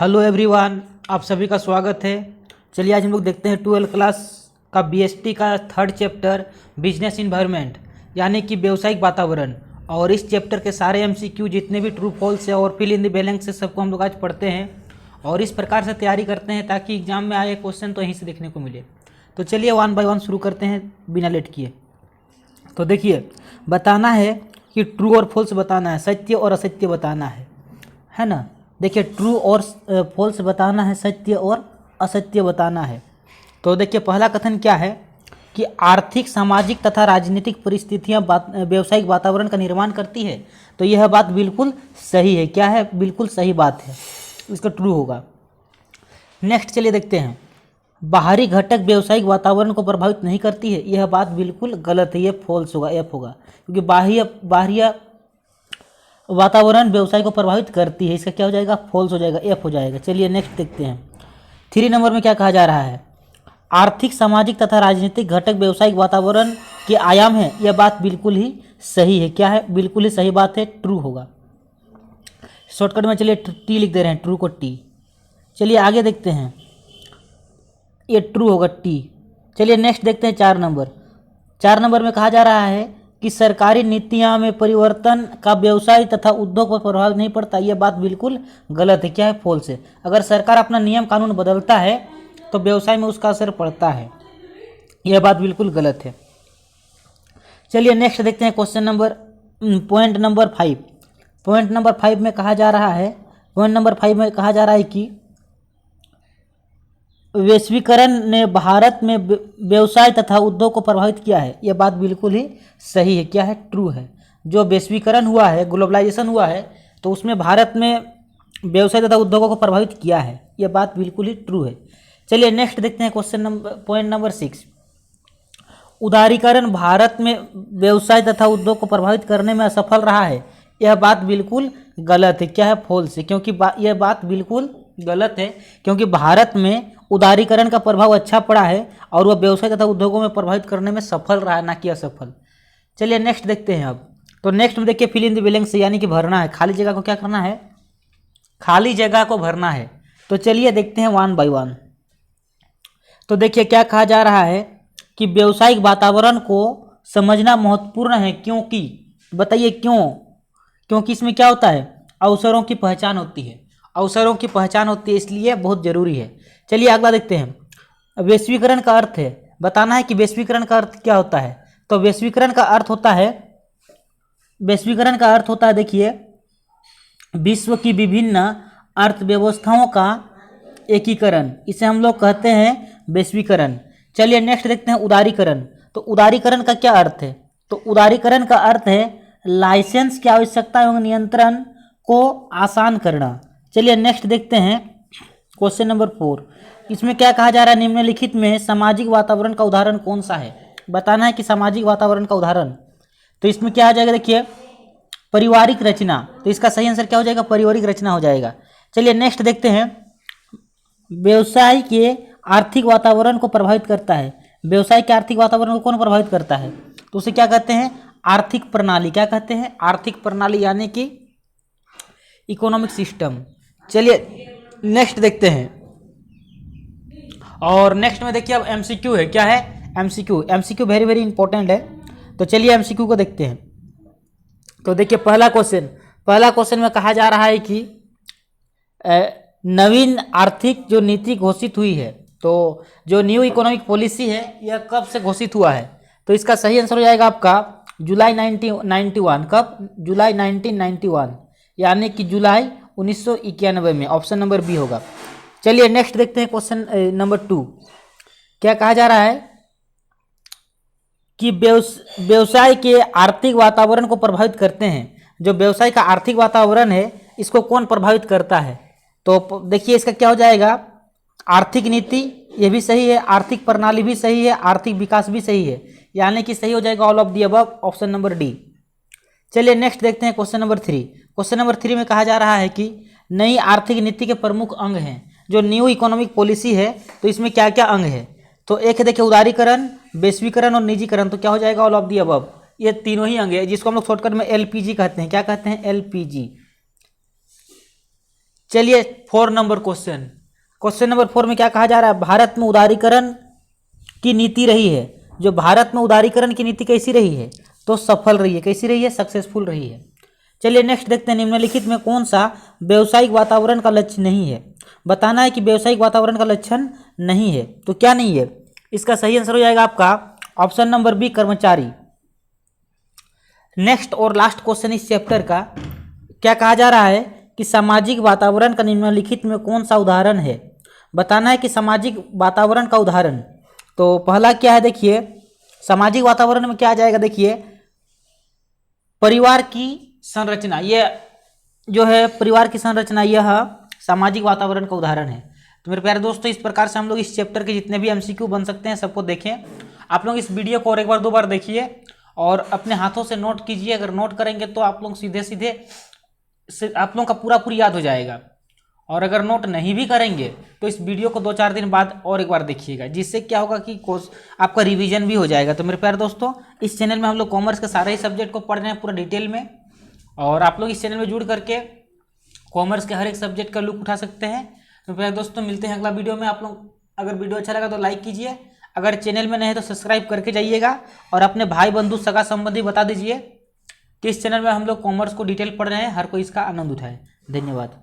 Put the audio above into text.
Hello everyone, आप सभी का स्वागत है। चलिए आज हम लोग देखते हैं 12th क्लास का बीएसटी का 3rd चैप्टर बिजनेस इन्वायरमेंट यानी कि व्यवसायिक वातावरण। और इस चैप्टर के सारे एमसीक्यू जितने भी ट्रू फॉल्स है और फिल इन द ब्लैंक्स से सबको हम लोग आज पढ़ते हैं और इस प्रकार से तैयारी करते हैं ताकि एग्जाम में आए क्वेश्चन तो यहीं से देखने को मिले। तो चलिए 1 बाय 1 शुरू करते हैं बिना लेट किए। तो देखिए, बताना है कि ट्रू और फॉल्स बताना है, सत्य और असत्य बताना है ना। देखिए, ट्रू और फॉल्स बताना है, सत्य और असत्य बताना है। तो देखिए, पहला कथन क्या है कि आर्थिक, सामाजिक तथा राजनीतिक परिस्थितियां व्यावसायिक वातावरण का निर्माण करती है। तो यह बात बिल्कुल सही है। क्या है? बिल्कुल सही बात है, इसका ट्रू होगा। नेक्स्ट चलिए देखते हैं, बाहरी घटक व्यावसायिक वातावरण को प्रभावित नहीं करती है। यह बात बिल्कुल गलत है, यह फॉल्स होगा, एफ होगा, क्योंकि बाह्य वातावरण व्यवसाय को प्रभावित करती है। इसका क्या हो जाएगा? फॉल्स हो जाएगा, एफ हो जाएगा। चलिए नेक्स्ट देखते हैं, 3 नंबर में क्या कहा जा रहा है, आर्थिक, सामाजिक तथा राजनीतिक घटक व्यावसायिक वातावरण के आयाम है। यह बात बिल्कुल ही सही है। क्या है? बिल्कुल ही सही बात है, ट्रू होगा। शॉर्टकट में चलिए टी लिख दे रहे हैं, ट्रू को टी। चलिए आगे देखते हैं, ये ट्रू होगा, टी। चलिए नेक्स्ट देखते हैं 4 नंबर। 4 नंबर में कहा जा रहा है कि सरकारी नीतियां में परिवर्तन का व्यवसाय तथा उद्योग पर प्रभाव नहीं पड़ता। यह बात बिल्कुल गलत है। क्या है? फॉल्स है। अगर सरकार अपना नियम कानून बदलता है तो व्यवसाय में उसका असर पड़ता है। यह बात बिल्कुल गलत है। चलिए नेक्स्ट देखते हैं पॉइंट नंबर 5। पॉइंट नंबर 5 में कहा जा रहा है, कि वैश्वीकरण ने भारत में व्यवसाय तथा उद्योग को प्रभावित किया है। यह बात बिल्कुल ही सही है। क्या है? ट्रू है। जो वैश्वीकरण हुआ है, ग्लोबलाइजेशन हुआ है, तो उसमें भारत में व्यवसाय तथा उद्योगों को प्रभावित किया है। यह बात बिल्कुल ही ट्रू है। चलिए नेक्स्ट देखते हैं पॉइंट नंबर 6। उदारीकरण भारत में व्यवसाय तथा उद्योग को प्रभावित करने में असफल रहा है। यह बात बिल्कुल गलत है। क्या है? फॉल्स है, क्योंकि यह बात बिल्कुल गलत है, क्योंकि भारत में उदारीकरण का प्रभाव अच्छा पड़ा है और वह व्यवसाय तथा उद्योगों में प्रभावित करने में सफल रहा है, ना कि असफल। चलिए नेक्स्ट देखते हैं अब। तो नेक्स्ट में देखिए, फिल इन द ब्लैंक्स यानी कि भरना है, खाली जगह को क्या करना है? खाली जगह को भरना है। तो चलिए देखते हैं 1 बाय 1। तो देखिए क्या कहा जा रहा है कि व्यावसायिक वातावरण को समझना महत्वपूर्ण है, क्योंकि बताइए क्यों? क्योंकि इसमें क्या होता है? अवसरों की पहचान होती है। अवसरों की पहचान होती है, इसलिए बहुत जरूरी है। चलिए अगला देखते हैं, वैश्वीकरण का अर्थ है। बताना है कि वैश्वीकरण का अर्थ क्या होता है। तो वैश्वीकरण का अर्थ होता है, देखिए, विश्व की विभिन्न अर्थव्यवस्थाओं का एकीकरण, इसे हम लोग कहते हैं वैश्वीकरण। चलिए नेक्स्ट देखते हैं, उदारीकरण। तो उदारीकरण का क्या अर्थ है? तो उदारीकरण का अर्थ है लाइसेंस की आवश्यकता एवं नियंत्रण को आसान करना। चलिए नेक्स्ट देखते हैं, क्वेश्चन नंबर 4। इसमें क्या कहा जा रहा है, निम्नलिखित में सामाजिक वातावरण का उदाहरण कौन सा है? बताना है कि सामाजिक वातावरण का उदाहरण। तो इसमें क्या आ जाएगा? देखिए, पारिवारिक रचना। तो इसका सही आंसर क्या हो जाएगा? पारिवारिक रचना हो जाएगा। चलिए नेक्स्ट देखते हैं, व्यवसाय के आर्थिक वातावरण को प्रभावित करता है। व्यवसाय के आर्थिक वातावरण को कौन प्रभावित करता है? तो उसे क्या कहते हैं? आर्थिक प्रणाली। क्या कहते हैं? आर्थिक प्रणाली, यानी कि इकोनॉमिक सिस्टम। चलिए नेक्स्ट देखते हैं, और नेक्स्ट में देखिए अब एमसीक्यू है। क्या है? एमसीक्यू वेरी वेरी इंपॉर्टेंट है। तो चलिए एमसीक्यू को देखते हैं। तो देखिए पहला क्वेश्चन में कहा जा रहा है कि नवीन आर्थिक जो नीति घोषित हुई है, तो जो न्यू इकोनॉमिक पॉलिसी है, यह कब से घोषित हुआ है? तो इसका सही आंसर हो जाएगा आपका जुलाई 1991। कब? जुलाई 1991, यानी कि जुलाई 1991 में। ऑप्शन नंबर बी होगा। चलिए नेक्स्ट देखते हैं क्वेश्चन नंबर 2। क्या कहा जा रहा है कि व्यवसाय के आर्थिक वातावरण को प्रभावित करते हैं। जो व्यवसाय का आर्थिक वातावरण है, इसको कौन प्रभावित करता है? तो देखिए इसका क्या हो जाएगा? आर्थिक नीति, ये भी सही है, आर्थिक प्रणाली भी सही है, आर्थिक विकास भी सही है, यानी कि सही हो जाएगा all of the above, option number D. चलिए नेक्स्ट देखते हैं क्वेश्चन नंबर 3। क्वेश्चन नंबर 3 में कहा जा रहा है कि नई आर्थिक नीति के प्रमुख अंग हैं। जो न्यू इकोनॉमिक पॉलिसी है, तो इसमें क्या क्या अंग है? तो एक है देखिए उदारीकरण, वैश्वीकरण और निजीकरण। तो क्या हो जाएगा? All of the above. ये तीनों ही अंग है, जिसको हम लोग शॉर्टकट में एलपीजी कहते हैं। क्या कहते हैं? एलपीजी। चलिए 4 नंबर क्वेश्चन। क्वेश्चन नंबर 4 में क्या कहा जा रहा है, भारत में उदारीकरण की नीति रही है। जो भारत में उदारीकरण की नीति कैसी रही है, तो सफल रही है। कैसी रही है, सक्सेसफुल रही है। चलिए नेक्स्ट देखते हैं, निम्नलिखित में कौन सा व्यवसायिक वातावरण का लक्ष्य नहीं है। बताना है कि व्यवसायिक वातावरण का लक्षण नहीं है, तो क्या नहीं है। इसका सही आंसर हो जाएगा आपका ऑप्शन नंबर बी, कर्मचारी। नेक्स्ट और लास्ट क्वेश्चन इस चैप्टर का, क्या कहा जा रहा है कि सामाजिक वातावरण का निम्नलिखित में कौन सा उदाहरण है। बताना है कि सामाजिक वातावरण का उदाहरण। तो पहला क्या है, देखिए सामाजिक वातावरण में क्या आ जाएगा, देखिए परिवार की संरचना। ये जो है परिवार की संरचना, यह सामाजिक वातावरण का उदाहरण है। तो मेरे प्यारे दोस्तों, इस प्रकार से हम लोग इस चैप्टर के जितने भी एमसीक्यू बन सकते हैं सबको देखें। आप लोग इस वीडियो को और एक बार 2 बार देखिए और अपने हाथों से नोट कीजिए। अगर नोट करेंगे तो आप लोग सीधे सीधे आप लोगों का पूरा याद हो जाएगा। और अगर नोट नहीं भी करेंगे तो इस वीडियो को 2-4 दिन बाद और एक बार देखिएगा, जिससे क्या होगा कि कोर्स आपका रिवीजन भी हो जाएगा। तो मेरे प्यारे दोस्तों, इस चैनल में हम लोग कॉमर्स के सारे ही सब्जेक्ट को पढ़ रहे हैं पूरा डिटेल में, और आप लोग इस चैनल में जुड़ करके कॉमर्स के हर एक सब्जेक्ट का लुक उठा सकते हैं। तो प्यारे दोस्तों, मिलते हैं अगला वीडियो में। आप लोग अगर वीडियो अच्छा लगा तो लाइक कीजिए, अगर चैनल में नहीं है तो सब्सक्राइब करके जाइएगा, और अपने भाई बंधु सगा संबंधी बता दीजिए कि इस चैनल में हम लोग कॉमर्स को डिटेल पढ़ रहे हैं, हर कोई इसका आनंद उठाए। धन्यवाद।